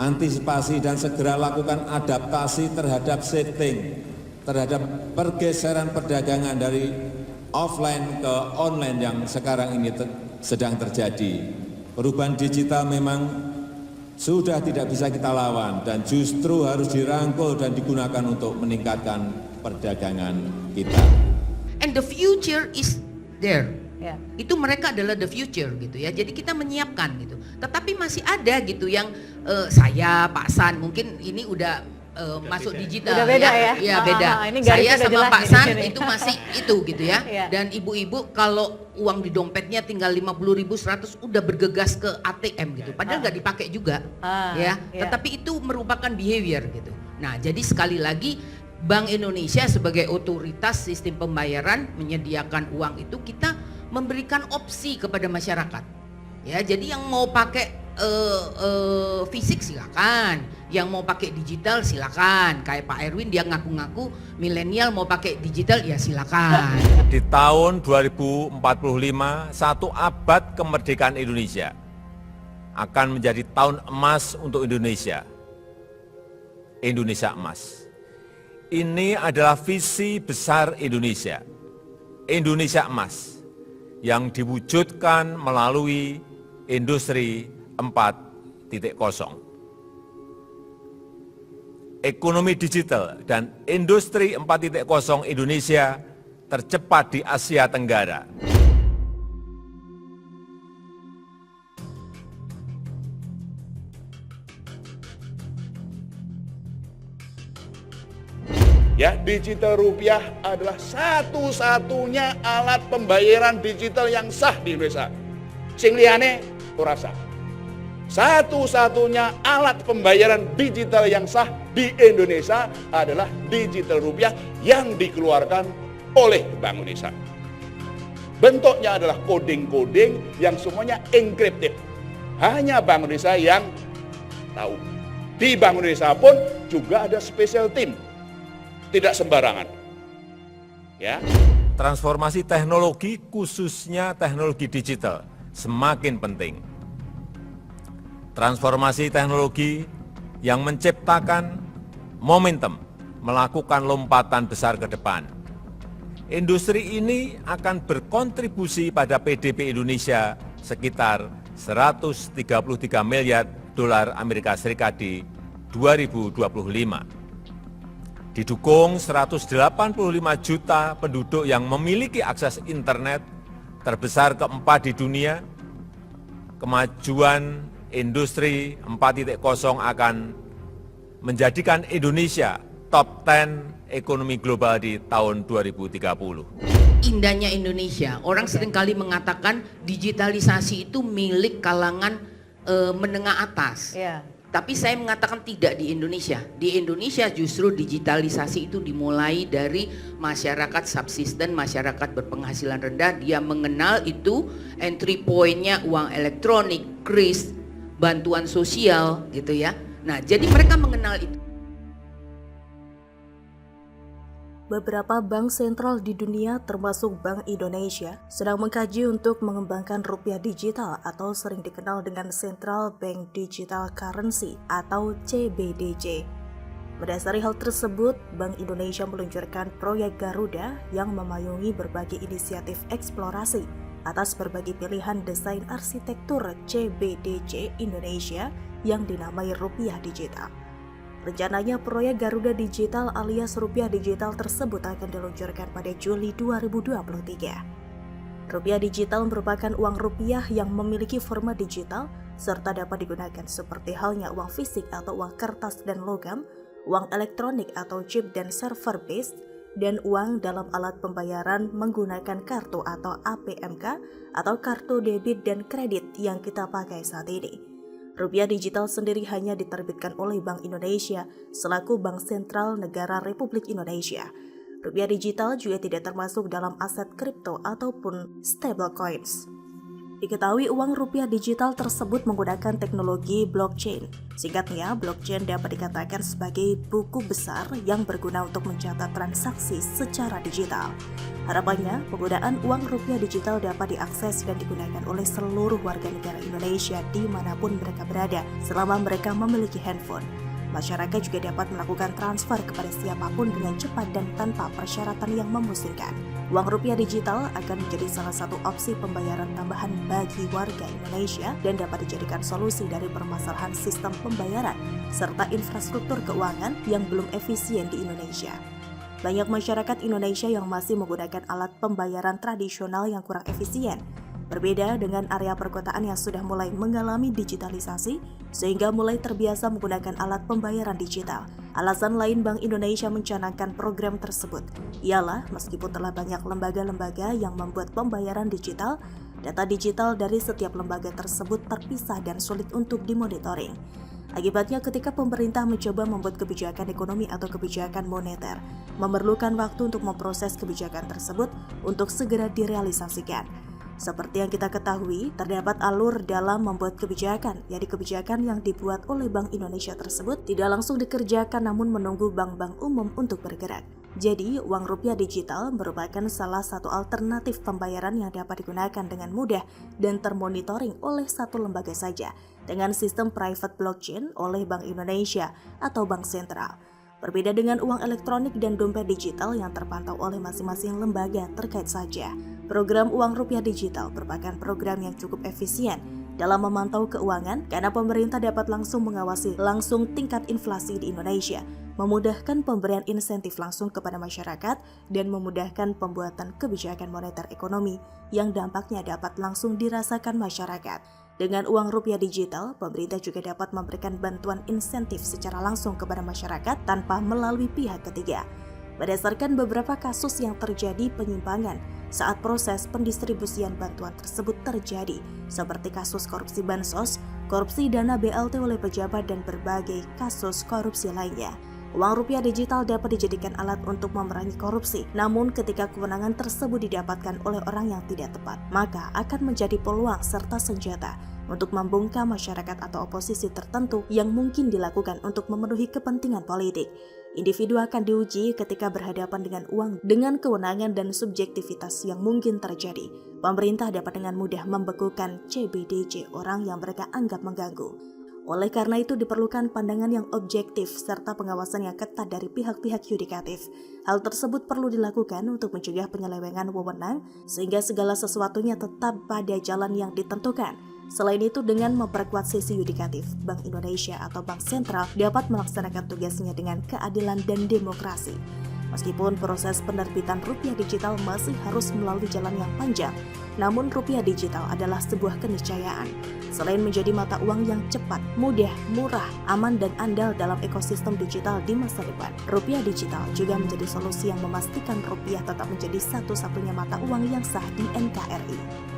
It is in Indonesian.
antisipasi dan segera lakukan adaptasi terhadap shifting, terhadap pergeseran perdagangan dari offline ke online yang sekarang ini sedang terjadi. Perubahan digital memang sudah tidak bisa kita lawan dan justru harus dirangkul dan digunakan untuk meningkatkan perdagangan kita. And the future is there. Ya. Itu mereka adalah the future gitu ya. Jadi kita menyiapkan gitu. Tetapi masih ada gitu yang saya, Pak San, mungkin ini udah masuk digital. Udah beda ya? Iya beda. Ini Saya udah sama jelas Pak nih San di sini. itu masih itu gitu ya. Iya. Dan ibu-ibu kalau uang di dompetnya tinggal 50.000, 100 udah bergegas ke ATM gitu. Padahal nggak dipakai juga ya. Iya. Tetapi itu merupakan behavior gitu. Nah, jadi sekali lagi Bank Indonesia sebagai otoritas sistem pembayaran menyediakan uang itu, kita memberikan opsi kepada masyarakat. Ya, jadi yang mau pakai fisik silakan, yang mau pakai digital silakan. Kayak Pak Erwin dia ngaku-ngaku milenial mau pakai digital ya silakan. Di tahun 2045, satu abad kemerdekaan Indonesia akan menjadi tahun emas untuk Indonesia. Indonesia emas. Ini adalah visi besar Indonesia. Indonesia emas yang diwujudkan melalui industri 4.0. Ekonomi digital dan industri 4.0 Indonesia tercepat di Asia Tenggara. Ya, digital rupiah adalah satu-satunya alat pembayaran digital yang sah di Indonesia. Sing liyane ora sah. Satu-satunya alat pembayaran digital yang sah di Indonesia adalah digital rupiah yang dikeluarkan oleh Bank Indonesia. Bentuknya adalah coding-coding yang semuanya encrypted. Hanya Bank Indonesia yang tahu. Di Bank Indonesia pun juga ada special team. Tidak sembarangan. Ya. Transformasi teknologi, khususnya teknologi digital, semakin penting. Transformasi teknologi yang menciptakan momentum melakukan lompatan besar ke depan. Industri ini akan berkontribusi pada PDB Indonesia sekitar 133 miliar dolar Amerika Serikat di 2025. Didukung 185 juta penduduk yang memiliki akses internet terbesar keempat di dunia, kemajuan industri 4.0 akan menjadikan Indonesia top 10 ekonomi global di tahun 2030. Indahnya Indonesia, orang seringkali mengatakan digitalisasi itu milik kalangan menengah atas. Iya. Tapi saya mengatakan tidak di Indonesia. Di Indonesia justru digitalisasi itu dimulai dari masyarakat subsisten, masyarakat berpenghasilan rendah. Dia mengenal itu entry point-nya uang elektronik, kris, bantuan sosial gitu ya. Nah, jadi mereka mengenal itu. Beberapa bank sentral di dunia termasuk Bank Indonesia sedang mengkaji untuk mengembangkan rupiah digital atau sering dikenal dengan Central Bank Digital Currency atau CBDC. Berdasari hal tersebut, Bank Indonesia meluncurkan proyek Garuda yang memayungi berbagai inisiatif eksplorasi atas berbagai pilihan desain arsitektur CBDC Indonesia yang dinamai rupiah digital. Rencananya proyek Garuda Digital alias rupiah digital tersebut akan diluncurkan pada Juli 2023. Rupiah digital merupakan uang rupiah yang memiliki format digital serta dapat digunakan seperti halnya uang fisik atau uang kertas dan logam, uang elektronik atau chip dan server based, dan uang dalam alat pembayaran menggunakan kartu atau APMK atau kartu debit dan kredit yang kita pakai saat ini. Rupiah digital sendiri hanya diterbitkan oleh Bank Indonesia selaku Bank Sentral Negara Republik Indonesia. Rupiah digital juga tidak termasuk dalam aset kripto ataupun stablecoins. Diketahui uang rupiah digital tersebut menggunakan teknologi blockchain. Singkatnya, blockchain dapat dikatakan sebagai buku besar yang berguna untuk mencatat transaksi secara digital. Harapannya, penggunaan uang rupiah digital dapat diakses dan digunakan oleh seluruh warga negara Indonesia dimanapun mereka berada selama mereka memiliki handphone. Masyarakat juga dapat melakukan transfer kepada siapapun dengan cepat dan tanpa persyaratan yang memusingkan. Uang rupiah digital akan menjadi salah satu opsi pembayaran tambahan bagi warga Indonesia dan dapat dijadikan solusi dari permasalahan sistem pembayaran serta infrastruktur keuangan yang belum efisien di Indonesia. Banyak masyarakat Indonesia yang masih menggunakan alat pembayaran tradisional yang kurang efisien. Berbeda dengan area perkotaan yang sudah mulai mengalami digitalisasi, sehingga mulai terbiasa menggunakan alat pembayaran digital. Alasan lain Bank Indonesia mencanangkan program tersebut ialah meskipun telah banyak lembaga-lembaga yang membuat pembayaran digital, data digital dari setiap lembaga tersebut terpisah dan sulit untuk dimonitoring. Akibatnya ketika pemerintah mencoba membuat kebijakan ekonomi atau kebijakan moneter, memerlukan waktu untuk memproses kebijakan tersebut untuk segera direalisasikan. Seperti yang kita ketahui, terdapat alur dalam membuat kebijakan, yaitu kebijakan yang dibuat oleh Bank Indonesia tersebut tidak langsung dikerjakan namun menunggu bank-bank umum untuk bergerak. Jadi, uang rupiah digital merupakan salah satu alternatif pembayaran yang dapat digunakan dengan mudah dan termonitoring oleh satu lembaga saja dengan sistem private blockchain oleh Bank Indonesia atau Bank Sentral. Berbeda dengan uang elektronik dan dompet digital yang terpantau oleh masing-masing lembaga terkait saja. Program uang rupiah digital merupakan program yang cukup efisien dalam memantau keuangan karena pemerintah dapat langsung mengawasi langsung tingkat inflasi di Indonesia, memudahkan pemberian insentif langsung kepada masyarakat, dan memudahkan pembuatan kebijakan moneter ekonomi yang dampaknya dapat langsung dirasakan masyarakat. Dengan uang rupiah digital, pemerintah juga dapat memberikan bantuan insentif secara langsung kepada masyarakat tanpa melalui pihak ketiga. Berdasarkan beberapa kasus yang terjadi penyimpangan saat proses pendistribusian bantuan tersebut terjadi, seperti kasus korupsi bansos, korupsi dana BLT oleh pejabat, dan berbagai kasus korupsi lainnya. Uang rupiah digital dapat dijadikan alat untuk memerangi korupsi, namun ketika kewenangan tersebut didapatkan oleh orang yang tidak tepat, maka akan menjadi peluang serta senjata untuk membungkam masyarakat atau oposisi tertentu yang mungkin dilakukan untuk memenuhi kepentingan politik. Individu akan diuji ketika berhadapan dengan uang dengan kewenangan dan subjektivitas yang mungkin terjadi. Pemerintah dapat dengan mudah membekukan CBDC orang yang mereka anggap mengganggu. Oleh karena itu diperlukan pandangan yang objektif serta pengawasan yang ketat dari pihak-pihak yudikatif. Hal tersebut perlu dilakukan untuk mencegah penyelewengan wewenang sehingga segala sesuatunya tetap pada jalan yang ditentukan. Selain itu, dengan memperkuat sisi yudikatif, Bank Indonesia atau Bank Sentral dapat melaksanakan tugasnya dengan keadilan dan demokrasi. Meskipun proses penerbitan rupiah digital masih harus melalui jalan yang panjang, namun rupiah digital adalah sebuah keniscayaan. Selain menjadi mata uang yang cepat, mudah, murah, aman, dan andal dalam ekosistem digital di masa depan, rupiah digital juga menjadi solusi yang memastikan rupiah tetap menjadi satu-satunya mata uang yang sah di NKRI.